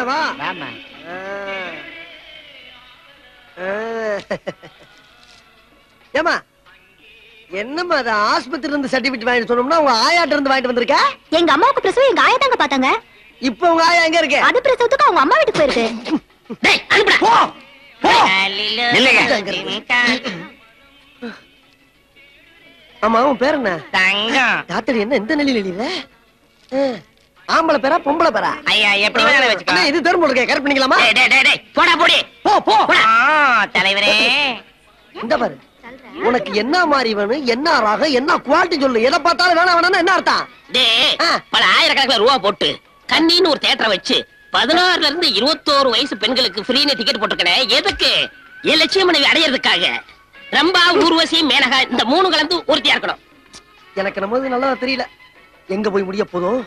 வா. ஏமா என்னம்மா அது ஆஸ்பத்திரில இருந்து சர்டிபிகேட் வாங்கிட்டு சொன்னோம்னா உங்க ஆயாட்ட இருந்து வாங்கிட்டு வந்திருக்க? எங்க அம்மாவுக்கு பிரசவம் எங்க ஆயா தாங்க பாத்தாங்க. இப்போ உங்க ஆயா எங்க இருக்கு? அது பிரசவத்துக்கு அவங்க அம்மா வீட்டுக்கு போயிருக்கு. டேய் அனுப்புடா. போ போ. நில்லுங்க. ஆமா உன் பேர் என்ன? தங்கம். டாக்டர் என்ன இந்த நிலையில இல்ல? ஆம்பளை பேரா பொம்பளை பேரா? ஐயா எப்படி வேணாலும் வெச்சுக்கோ. அண்ணா இது தெரும்பு இருக்கே கரெக்ட் பண்ணிக்கலாமா? டேய் டேய் டேய் போடா போடி. போ போ. தலைவரே இந்த பாரு. உனக்கு என்ன மாதிரி வேணும், என்ன ராகம், என்ன குவாலிட்டி சொல்லு. எதை பார்த்தாலும் வேணா வேணாம்னா என்ன அர்த்தம்? டேய் பல ஆயிரக்கணக்கில் ரூபா போட்டு கண்ணின்னு ஒரு தியேட்டரை வச்சு 16ல இருந்து 21 வயசு பெண்களுக்கு ஃப்ரீன்னு டிக்கெட் போட்டுருக்கேன். எதுக்கு? என் லட்சிய மனைவி அடையிறதுக்காக. ரம்பா, ஊர்வசி, மேனகா இந்த 3 கலந்து ஒருத்தியா இருக்கணும். எனக்கு நம்ம நல்லதா தெரியல. எங்க போய் முடிய போதும்?